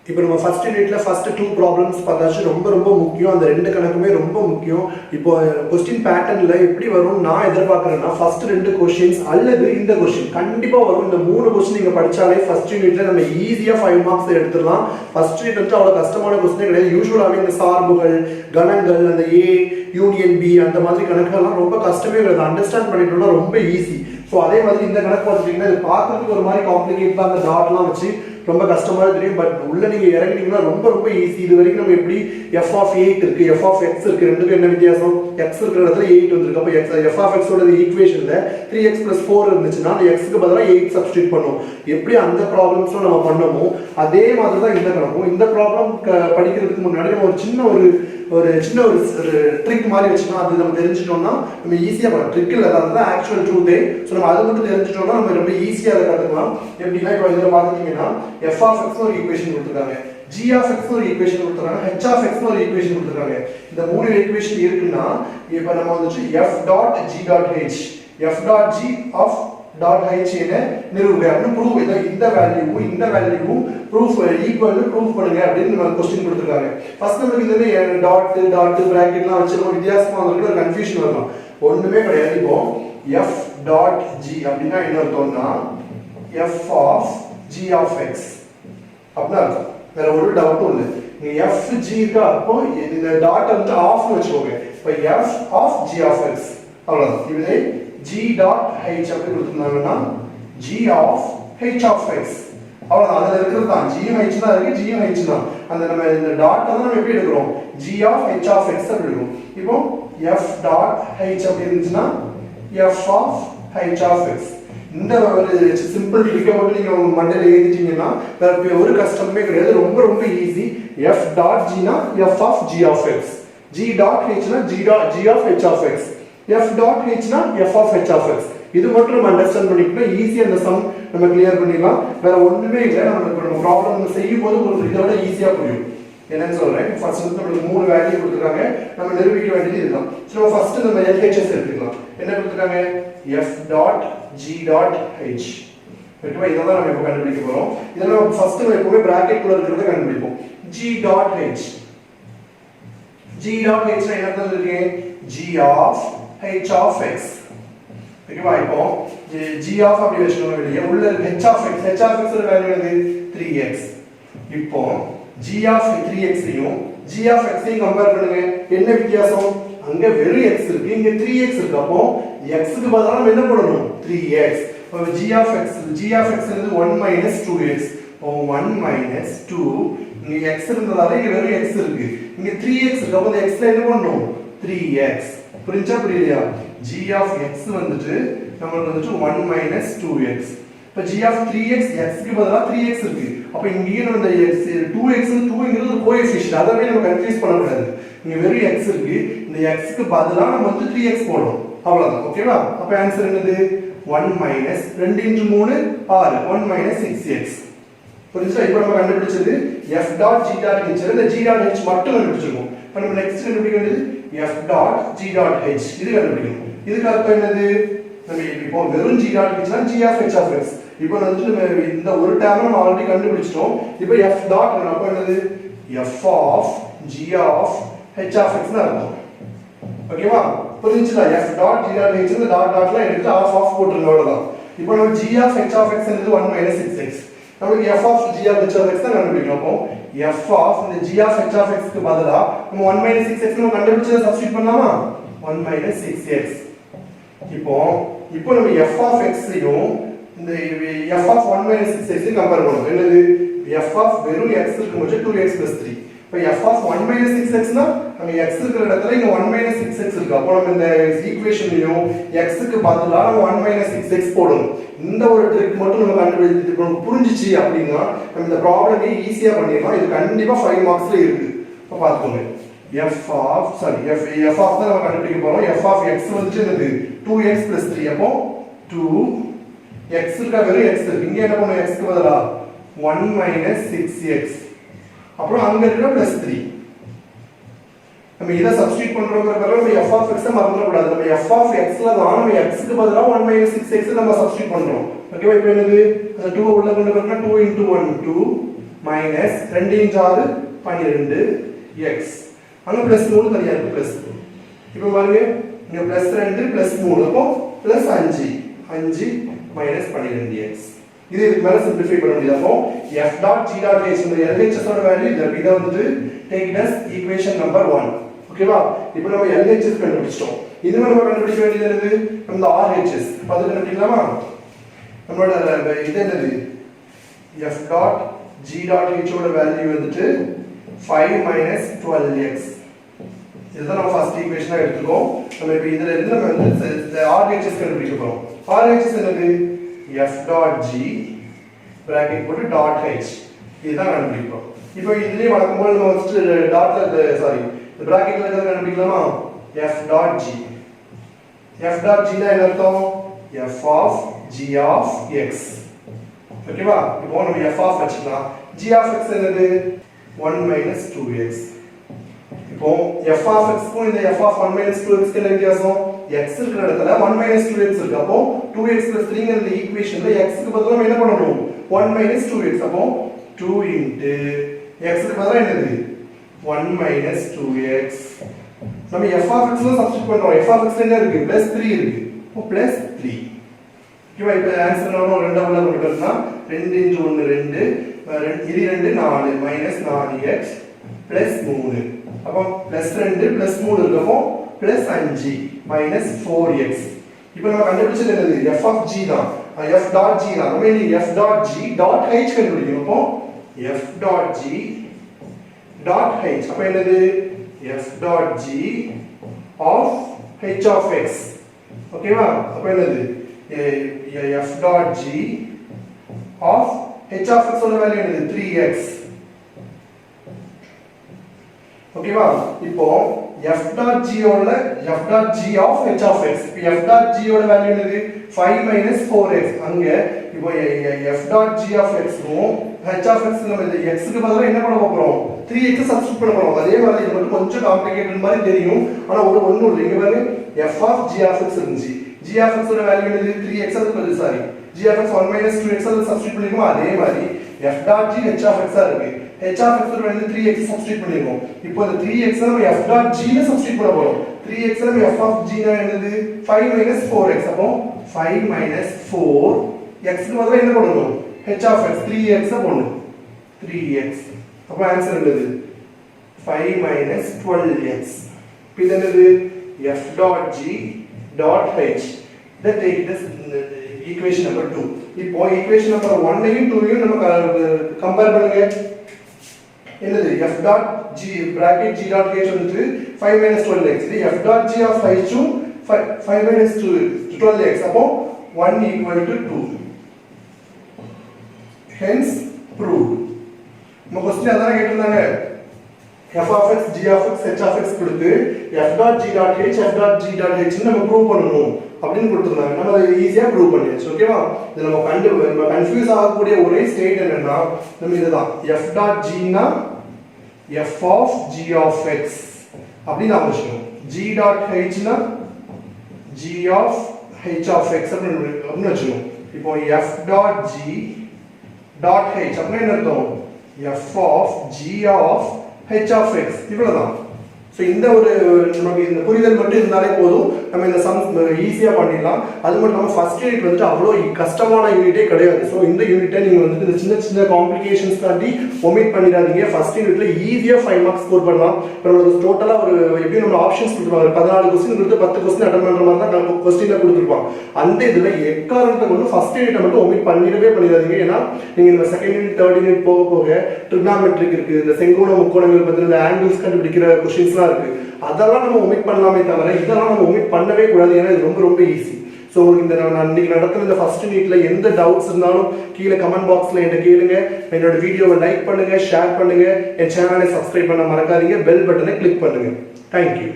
இப்போ நம்ம ஃபர்ஸ்ட் யூனிட்ல ஃபர்ஸ்ட் 2 ப்ராப்ளம்ஸ் பார்த்தாச்சு. ரொம்ப ரொம்ப முக்கியம். அந்த ரெண்டு கணக்குமே ரொம்ப முக்கியம். இப்போ क्वेश्चन பேட்டர்ன்ல எப்படி வரும் நான் எதிர்பார்க்கறேன்னா ஃபர்ஸ்ட் 2 क्वेश्चंस அல்லது இந்த क्वेश्चन கண்டிப்பா வரும். இந்த 3 क्वेश्चन நீங்க படிச்சாலே ஃபர்ஸ்ட் யூனிட்ல நம்ம ஈஸியா 5 மார்க்ஸ் எடுத்துடலாம். ஃபர்ஸ்ட் யூனிட் வந்து அவ்வளவு கஷ்டமான क्वेश्चन கிடையாது. யூசுவலாவே இந்த சார்புகள், கணங்கள், அந்த A யூனியன் B அந்த மாதிரி கணக்குலாம் ரொம்ப கஷ்டமே கிடையாது. அண்டர்ஸ்டாண்ட் பண்ணிட்டோம்னா ரொம்ப ஈஸி. சோ அதே மாதிரி இந்த கணக்கு பார்த்துட்டீங்கன்னா இது பார்க்கிறதுக்கு ஒரு மாதிரி காம்ப்ளிகேட்டடா அந்த டாட்லாம் வச்சு ரொம்ப கஷ்டமா தெரியும். பட் உள்ள நீங்க இறங்கிட்டீங்கன்னா ரொம்ப ரொம்ப ஈஸி. இது வரைக்கும் நம்ம எப்படி f of 8 இருக்கு, f of x இருக்கு, ரெண்டுக்கும் என்ன வித்தியாசம்? x இருக்கிற இடத்துல 8 வந்திருக்கு. அப்ப f of x ஓட ஈக்குவேஷன்ல 3x + 4 இருந்துச்சுன்னா அந்த x க்கு பதிலா 8 சப்ஸ்டிட்யூட் பண்ணுவோம். எப்படி அந்த ப்ராப்ளம்ஸ்லாம் நம்ம பண்ணோமோ அதே மாதிரி தான் இந்த கணக்கும். இந்த ப்ராப்ளம் படிக்கிறதுக்கு முன்னாடி நம்ம ஒரு சின்ன ஒரு ட்ரிக் மாதிரி வச்சுக்கணும். அது நம்ம தெரிஞ்சிட்டோம்னா நம்ம ஈஸியா பண்ணலாம். ட்ரிக் இல்ல, அதுதான் ஆக்சுவல் ட்ரூத். சோ நம்ம அதை மட்டும் தெரிஞ்சிட்டோம்னா நம்ம ரொம்ப ஈஸியா அதை கத்துக்கலாம். எப்படின்னா இப்போ இதுல பாத்தீங்கன்னா f of x ஒரு ஈக்குவேஷன் கொடுத்திருக்காங்க, g of x ஒரு ஈக்குவேஷன் கொடுத்திருக்காங்க, h of x ஒரு ஈக்குவேஷன் கொடுத்திருக்காங்க. இந்த மூணு ஈக்குவேஷன் இருக்குன்னா இப்போ நம்ம வந்து f.g.h f.g of .h என நிரூபிங்க அப்படின்னு ப்ரூவ் இந்த வேல்யூவும் ப்ரூஃப் ஈக்குவல் ப்ரூஃப் பண்ணுங்க அப்படின்னு நம்ம क्वेश्चन கொடுத்திருக்காங்க. ஃபர்ஸ்ட் நமக்கு இதுல டாட் பிராக்கெட்லாம் வச்சு நம்ம வித்தியாசமா வந்து ஒரு கன்ஃபியூஷன் வரலாம். ஒண்ணுமே கிடையாது. இப்போ f.g அப்படினா என்ன அர்த்தம்னா f of g of x அப்படினா அர்த்தம். வேற ஒரு டவுட்டும் இல்ல. நீங்க fg க்கு அப்போ இந்த டாட் வந்து ஆஃப் வச்சுக்கோங்க. இப்போ f of g of x அவ்வளவுதான். இதுவே g dot h அப்படி கொடுத்திருந்தாங்கன்னா g of h of x அவ்வளவுதான். அதுல இருக்கிறது தான் g h தான் இருக்கு, g h தான். அந்த நம்ம இந்த டாட் தான் நம்ம எப்படி எடுக்கிறோம்? g of h of x அப்படி எடுக்கிறோம். இப்போ f dot h அப்படி இருந்துச்சுன்னா f of h of x. இந்த ஒரு சிம்பிள் ட்ரிக்கை மட்டும் நீங்க உங்க மண்டையில எழுதிட்டீங்கன்னா வேற ஒரு கஷ்டமே கிடையாது. ரொம்ப ரொம்ப ஈஸி. f dot g னா f of g of x, g dot h னா g of h of x, f dot h னா f of h of x. இது மட்டும் நம்ம அண்டர்ஸ்டாண்ட் பண்ணிட்டோம்னா ஈஸியா இந்த சம் நம்ம கிளியர் பண்ணிடலாம். வேற ஒண்ணுமே இல்லை. நம்ம ப்ராப்ளம் செய்யும் போது உங்களுக்கு இதோட ஈஸியா புரியும். என்னன்னு சொல்றேன். ஃபர்ஸ்ட் வந்து நமக்கு மூணு வேல்யூ கொடுத்திருக்காங்க. நம்ம நிரூபிக்க வேண்டியது இதுதான். சோ நம்ம ஃபர்ஸ்ட் நம்ம LHS எடுத்துக்கலாம். என்ன கொடுத்திருக்காங்க? f dot g dot h. ஓகேவா? இதெல்லாம் நம்ம இப்ப கண்டுபிடிக்க போறோம். இதெல்லாம் ஃபர்ஸ்ட் நம்ம எப்பவுமே பிராக்கெட் குள்ள இருக்கிறத கண்டுபிடிப்போம். g dot h. g dot h னா என்ன அர்த்தம் இருக்கு? g of h of x. ஓகேவா? இப்போ g of அப்படி வெச்சுக்கோங்க. வெளிய உள்ள h of x ஓட வேல்யூ என்னது? 3x. இப்போ g of 3x ஐயும் g of x ஐயும் கம்பேர் பண்ணுங்க. என்ன வித்தியாசம்? அங்க வெறும் x இருக்கு, இங்க 3x இருக்கு. அப்போ x க்கு பதிலா நம்ம என்ன போடணும்? 3x. அப்ப g of x என்னது 1 - 2x. அப்போ 1 - 2 இங்க x இருந்ததால இங்க வெறும் x இருக்கு, இங்க 3x இருக்கு. அப்ப x ல என்ன பண்ணனும்? 3x. புரிஞ்சா புரியலையா? g of x வந்துட்டு நமக்கு வந்துட்டு 1 - 2x. இப்ப g of 3x x க்கு பதிலா 3x இருக்கு. அப்ப இங்கேயே நம்ம இந்த x 2x 2ங்கிறது ஒரு கோஎஃபிஷியன்ட். அதவே நம்ம கன்ஃபியூஸ் பண்ண கூடாது. இங்க வெறும் x இருக்கு, இந்த x க்கு பதிலா நம்ம வந்து 3x போடணும். அவ்வளவுதான். ஓகேவா? அப்ப ஆன்சர் என்னது? 1 - 2 × 3 6 1 - 6x. புரிஞ்சா? இப்போ நம்ம கண்டுபிடிச்சது f dot g dot h. இந்த g dot h மட்டும் கண்டுபிடிச்சிருக்கோம். இப்போ நம்ம நெக்ஸ்ட் கண்டுபிடிக்க வேண்டியது f dot g dot h. இது கண்டுபிடிக்கணும். இதுக்கு அர்த்தம் என்னது? நம்ம இப்போ வெறும் g dot h னா g of h of x. இப்போ வந்து நம்ம இந்த ஒரு டேர்ம் நம்ம ஆல்ரெடி கண்டுபிடிச்சிட்டோம். இப்போ f dot அப்ப என்னது? f of g of h of x னா அர்த்தம். ஓகேவா? புரிஞ்சுதா? f dot g dot h இந்த டாட் டாட்லாம் எடுத்து ஆஃப் போட்டுருங்க. அவ்வளவுதான். இப்போ நம்ம g of h of x என்னது 1 - 6x. நமக்கு f of g of h of x தான் கண்டுபிடிக்கணும். அப்போ f of இந்த g of h of x க்கு பதிலா நம்ம 1 - 6x நம்ம கண்டுபிடிச்சத சப்ஸ்டிட்யூட் பண்ணலாமா? 1 - 6x. இப்போ நம்ம f of x ஐயும் இந்த f of 1 - 6x ஐயும் கம்பேர் பண்ணுவோம். என்னது? f of வெறும் x இருக்கும்போது 2x + 3. இப்போ f of 1 - 6x னா அங்க x இருக்கிற இடத்துல இங்க 1 - 6x இருக்கு. அப்போ நம்ம இந்த ஈக்குவேஷனையும் x க்கு பதிலா நம்ம 1 - 6x போடணும். இந்த ஒரு ட்ரிக் மட்டும் நம்ம கண்டுபிடிச்சிட்டு இப்போ புரிஞ்சிச்சு அப்படின்னா நம்ம இந்த ப்ராப்ளமே ஈஸியா பண்ணிடலாம். இது கண்டிப்பா 5 மார்க்ஸ்ல இருக்கு. இப்போ பாத்துக்கோங்க. f of தான் நம்ம கண்டுபிடிக்க போறோம். f of x வந்து என்னது? 2x + 3. அப்போ 2x இருக்கா? வெறும் x இருக்கு. இங்க என்ன பண்ணுவோம்? x க்கு பதிலா 1 - 6x. அப்புறம் அங்க இருக்கிற +3. நம்ம இத சப்ஸ்டிட்யூட் பண்றோம்ங்கறப்ப நம்ம f of x மறந்துட கூடாது. நம்ம f of x ல தான் நம்ம x க்கு பதிலா 1 - 6x நம்ம சப்ஸ்டிட்யூட் பண்றோம். ஓகேவா? இப்போ என்னது? அந்த 2 உள்ள கொண்டு வரனா 2 × 1 2 மைனஸ் 2 இன்டு 6 12 எக்ஸ். அங்க பிளஸ் 3 தனியா இருக்கு பிளஸ். இப்போ பாருங்க இங்க பிளஸ் 2 பிளஸ் 3 அப்போ பிளஸ் 5 5 மைனஸ் 12 எக்ஸ். இது மேல சிம்பிளிஃபை பண்ண முடியாது. அப்போ f dot g dot h இந்த LHS ஓட வேல்யூ இத வந்து take it as equation number 1. ஓகேவா? இப்போ நம்ம LHS கண்டுபிடிச்சிட்டோம். இது நம்ம கண்டுபிடிக்க வேண்டியது என்னது? நம்ம RHS. அது கண்டுபிடிக்கலாமா? நம்மளோட இது என்னது? f dot g dot h ஓட வேல்யூ வந்துட்டு 5 minus 12x. இதுதான் நம்ம ஃபர்ஸ்ட் ஈக்குவேஷனா எடுத்துக்கோம். நம்ம இப்போ இதுல இருந்து நம்ம வந்து RHS கண்டுபிடிக்க போறோம். RHS என்னது? f dot g பிராக்கெட் போட்டு டாட் h. இதுதான் கண்டுபிடிப்போம். இப்போ இதுலயே வழக்கம் போல நம்ம ஃபர்ஸ்ட் டாட்ல சாரி இந்த பிராக்கெட்ல இருக்கிறத கண்டுபிடிக்கலாமா? f dot g. f dot g னா என்ன அர்த்தம்? f of g of x. ஓகேவா? இப்போ நம்ம f of வச்சுக்கலாம். g of x என்னது? 1 minus 2x. இப்போ f of x க்கும் இந்த f of 1 minus 2x க்கு என்ன வித்தியாசம்? x இருக்கிற இடத்துல 1 minus 2x இருக்கு. அப்போ 2x plus 3 ங்கற இந்த ஈக்குவேஷன்ல x க்கு பதிலா நம்ம என்ன பண்ணனும்? 1 minus 2x. அப்போ 2 into x க்கு பதிலா என்னது? 1 minus 2x. நம்ம f of x ல சப்ஸ்டிட்யூட் பண்றோம். f of x என்ன இருக்கு? plus 3 இருக்கு. அப்போ plus 3. ஓகேவா? இப்போ ஆன்சர் நாம ரெண்டா உள்ள கொண்டு வரலாம். 2 into 1 2 இது 2 4 minus 4x plus 3. அப்போ plus 2 plus 3 இருக்கோ plus 5 minus 4x. இப்போ நம்ம கண்டுபிடிச்சது என்னது? f of g தான். f dot g தான். நம்ம இனி f dot g dot h கண்டுபிடிக்கணும். அப்போ f dot g dot h. அப்போ என்னது? f dot g of h of x. ஓகேவா? அப்போ என்னது? f dot g of h of x ஓட வேல்யூ என்னது? 3x. ஓகேவா? இப்போ f dot g ஓட f dot g of h of x. இப்போ f dot g ஓட வேல்யூ என்னது? 5 minus 4x. அங்க இப்போ f dot g of x க்கும் h of x நம்ம இந்த x க்கு பதிலா என்ன பண்ண போறோம்? 3x சப்ஸ்டிட்யூட் பண்ண போறோம். அதே மாதிரி இது மட்டும் கொஞ்சம் காம்ப்ளிகேட்டட் மாதிரி தெரியும். ஆனா ஒண்ணும் இல்ல. இங்க பாருங்க f of g of x இருந்துச்சு. g of x ஓட வேல்யூ என்னது? 3x அது கொஞ்சம் sorry g of x 1 minus 2x அது சப்ஸ்டிட்யூட் பண்ணிருக்கோம். அதே மாதிரி f dot g h of x ஆ இருக்கு. h of x ஓட வேல்யூ 3x சப்ஸ்டிட்யூட் பண்ணிருக்கோம். இப்போ இந்த 3x நம்ம f dot g ல சப்ஸ்டிட்யூட் பண்ண போறோம். 3x நம்ம f of g னா என்னது? 5 minus 4x. அப்போ 5 minus 4 x க்கு பதிலா என்ன பண்ணனும்? h of x 3x ஆ போடணும். 3x. அப்போ ஆன்சர் என்னது? 5 minus 12x. இது என்னது? f dot g dot h. That take this equation number 2. இப்போ equation number 1 ஐயும் 2 ஐயும் நம்ம கம்பேர் பண்ணுங்க. என்னது? f dot g bracket g dot h வந்து 5 minus 12x. இது f dot g of h 5 minus 12x. அப்போ 1 equal to 2. Hence proved. நம்ம क्वेश्चन அதான் கேட்டிருந்தாங்க. f of x g of x h of x கொடுத்து f dot g dot h f dot g dot h நம்ம prove பண்ணனும் அப்படினு கொடுத்திருந்தாங்க. நம்ம அதை ஈஸியா ப்ரூவ் பண்ணியாச்சு. ஓகேவா? இது நம்ம கன்ஃபியூஸ் ஆகக்கூடிய ஒரே ஸ்டேட் என்னன்னா நம்ம இதுதான் f dot g னா f of g of x அப்படி நாம வச்சுக்கணும். g dot h னா g of h of x அப்படி வச்சுக்கணும். இப்போ f dot g dot h அப்படினா என்ன அர்த்தம்? f of g of h of x இவ்வளவுதான். சோ இந்த ஒரு நமக்கு இந்த புரிதல் மட்டும் இருந்தாலே போதும். நம்ம இந்த சம் ஈஸியா பண்ணிடலாம். அது மட்டும் நம்ம ஃபர்ஸ்ட் யூனிட் வந்து அவ்வளவு கஷ்டமான யூனிட்டே கிடையாது. சோ இந்த யூனிட்டை நீங்க வந்து இந்த சின்ன சின்ன காம்ப்ளிகேஷன்ஸ் காண்டி ஒமிட் பண்ணிடாதீங்க. ஃபர்ஸ்ட் யூனிட்ல ஈஸியா 5 மார்க்ஸ் ஸ்கோர் பண்ணலாம். இப்போ நமக்கு டோட்டலா ஒரு எப்படி நம்ம ஆப்ஷன்ஸ் கொடுத்துருவாங்க. 14 क्वेश्चन கொடுத்து 10 क्वेश्चन அட்டெண்ட் பண்ற மாதிரி தான் நம்ம क्वेश्चनல கொடுத்துருப்பாங்க. அந்த இதுல எக்காரணத்தை கொண்டு ஃபர்ஸ்ட் யூனிட்டை மட்டும் ஒமிட் பண்ணிடாதீங்க. ஏன்னா நீங்க இந்த செகண்ட் யூனிட் தேர்ட் யூனிட் போக போக ட்ரிகோனோமெட்ரிக் இருக்கு, இந்த செங்கோண முக்கோணங்கள் பத்தி இந்த ஆங்கிள்ஸ் கண்டுபிடிக்கிற क्वेश्चंस இருக்கு. அதெல்லாம் நம்ம ஒமிட் பண்ணலாமே தவிர இதெல்லாம் நம்ம ஒமிட் பண்ணவே கூடாது. ஏன்னா இது ரொம்ப ரொம்ப ஈஸி. ஸோ உங்களுக்கு இந்த நான் இன்னைக்கு நடத்துகிற இந்த ஃபர்ஸ்ட் யூனிட்ல எந்த டவுட்ஸ் இருந்தாலும் கீழே கமெண்ட் பாக்ஸ்ல என்கிட்ட கேளுங்க. என்னோட வீடியோவை லைக் பண்ணுங்க, ஷேர் பண்ணுங்க, என் சேனலை சப்ஸ்கிரைப் பண்ண மறக்காதீங்க, பெல் பட்டனை கிளிக் பண்ணுங்க. தேங்க்யூ.